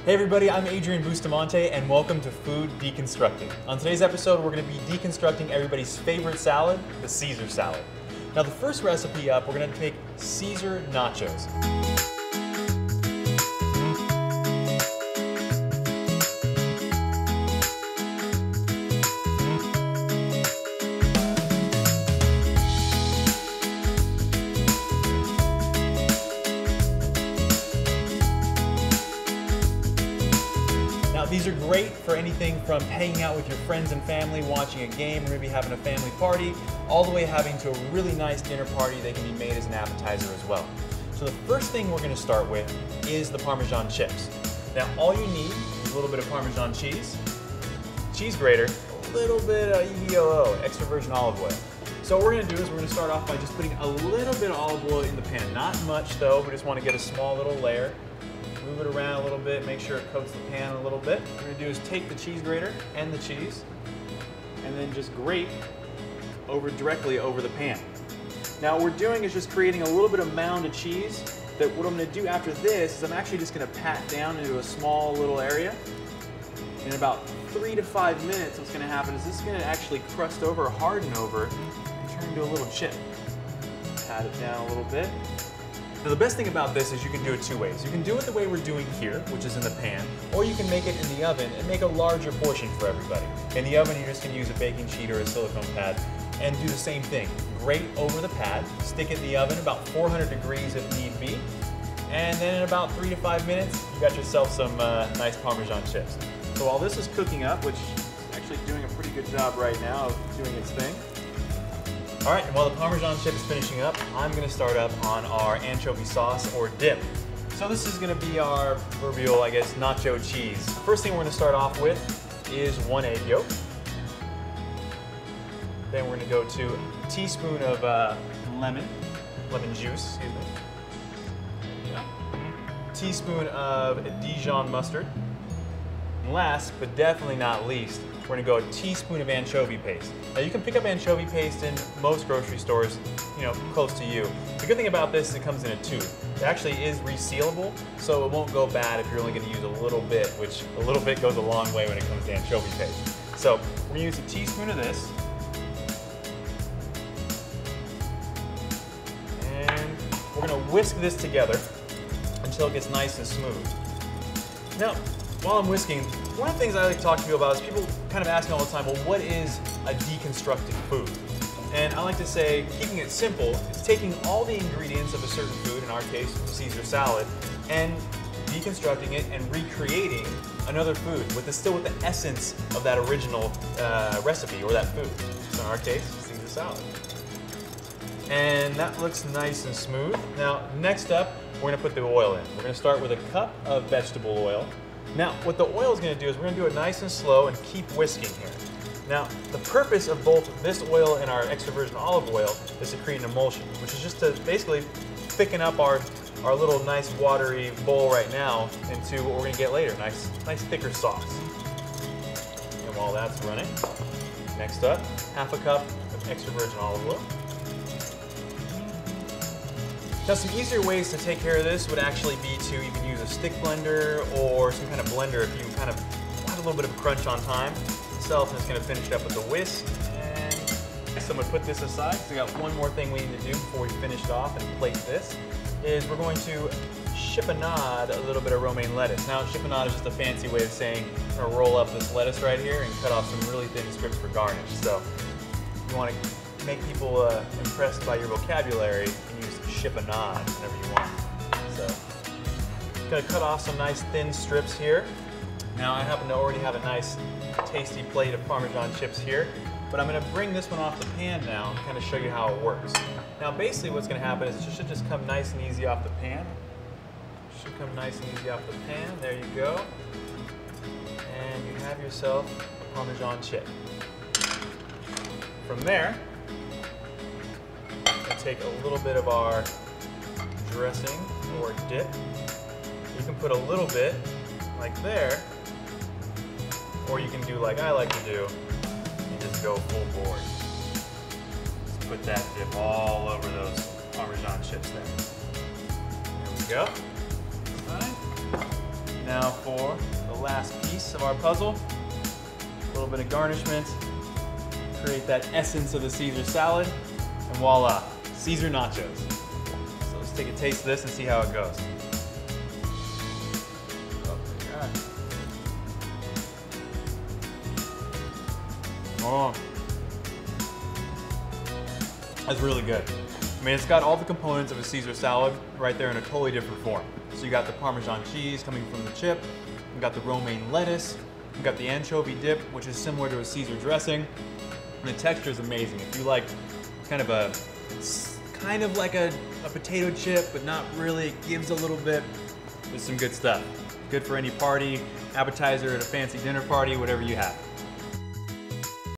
Hey everybody, I'm Adrian Bustamante and welcome to Food Deconstructed. On today's episode, we're going to be deconstructing everybody's favorite salad, the Caesar salad. Now the first recipe up, we're going to take Caesar nachos. These are great for anything from hanging out with your friends and family, watching a game, or maybe having a family party, all the way having to a really nice dinner party. They can be made as an appetizer as well. So the first thing we're going to start with is the Parmesan chips. Now all you need is a little bit of Parmesan cheese, cheese grater, a little bit of EVOO, extra virgin olive oil. So what we're going to do is we're going to start off by just putting a little bit of olive oil in the pan. Not much though, we just want to get a small little layer. Move it around a little bit, make sure it coats the pan a little bit. What we're going to do is take the cheese grater and the cheese and then just grate directly over the pan. Now what we're doing is just creating a little bit of mound of cheese that what I'm going to do after this is I'm actually just going to pat down into a small little area. In about 3 to 5 minutes what's going to happen is this is going to actually crust over, harden over, and turn into a little chip. Pat it down a little bit. Now the best thing about this is you can do it two ways. You can do it the way we're doing here, which is in the pan, or you can make it in the oven and make a larger portion for everybody. In the oven, you're just going to use a baking sheet or a silicone pad and do the same thing. Grate over the pad, stick it in the oven about 400 degrees if need be, and then in about 3 to 5 minutes, you got yourself some nice Parmesan chips. So while this is cooking up, which is actually doing a pretty good job right now of doing its thing, all right, and while the Parmesan chip is finishing up, I'm going to start up on our anchovy sauce or dip. So this is going to be our proverbial, I guess, nacho cheese. First thing we're going to start off with is 1 egg yolk. Then we're going to go to a teaspoon of lemon juice, excuse me. Yeah. Teaspoon of Dijon mustard. And last, but definitely not least, we're going to go a teaspoon of anchovy paste. Now you can pick up anchovy paste in most grocery stores, close to you. The good thing about this is it comes in a tube. It actually is resealable, so it won't go bad if you're only going to use a little bit, which a little bit goes a long way when it comes to anchovy paste. So we're going to use a teaspoon of this. And we're going to whisk this together until it gets nice and smooth. Now, while I'm whisking, one of the things I like to talk to you about is people kind of ask me all the time, well, what is a deconstructed food? And I like to say, keeping it simple, is taking all the ingredients of a certain food, in our case, Caesar salad, and deconstructing it and recreating another food, still with the essence of that original recipe or that food. So in our case, Caesar salad. And that looks nice and smooth. Now, next up, we're going to put the oil in. We're going to start with a cup of vegetable oil. Now, what the oil is going to do is we're going to do it nice and slow and keep whisking here. Now, the purpose of both this oil and our extra virgin olive oil is to create an emulsion, which is just to basically thicken up our little nice watery bowl right now into what we're going to get later, nice thicker sauce. And while that's running, next up, half a cup of extra virgin olive oil. Now some easier ways to take care of this would actually be to even use a stick blender or some kind of blender if you kind of want a little bit of a crunch on time itself. And it's going to finish it up with a whisk. And so I'm going to put this aside. So we got one more thing we need to do before we finish it off and plate this, is we're going to chiffonade a little bit of romaine lettuce. Now chiffonade is just a fancy way of saying I'm going to roll up this lettuce right here and cut off some really thin strips for garnish. So if you want to make people impressed by your vocabulary, you can use chiffonade whenever you want. So, just gonna cut off some nice thin strips here. Now I happen to already have a nice tasty plate of Parmesan chips here, but I'm gonna bring this one off the pan now and kind of show you how it works. Now basically what's gonna happen is it should just come nice and easy off the pan. It should come nice and easy off the pan, there you go. And you have yourself a Parmesan chip. From there, take a little bit of our dressing or dip. You can put a little bit like there, or you can do like I like to do and just go full board. Just put that dip all over those Parmesan chips there. There we go. All right. Now for the last piece of our puzzle, a little bit of garnishment, create that essence of the Caesar salad, and voila, Caesar nachos. So let's take a taste of this and see how it goes. Oh, that's really good. I mean, it's got all the components of a Caesar salad right there in a totally different form. So you got the Parmesan cheese coming from the chip, you got the romaine lettuce, you got the anchovy dip, which is similar to a Caesar dressing. And the texture is amazing. If you like kind of like a potato chip, but not really, it gives a little bit. There's some good stuff. Good for any party, appetizer at a fancy dinner party, whatever you have.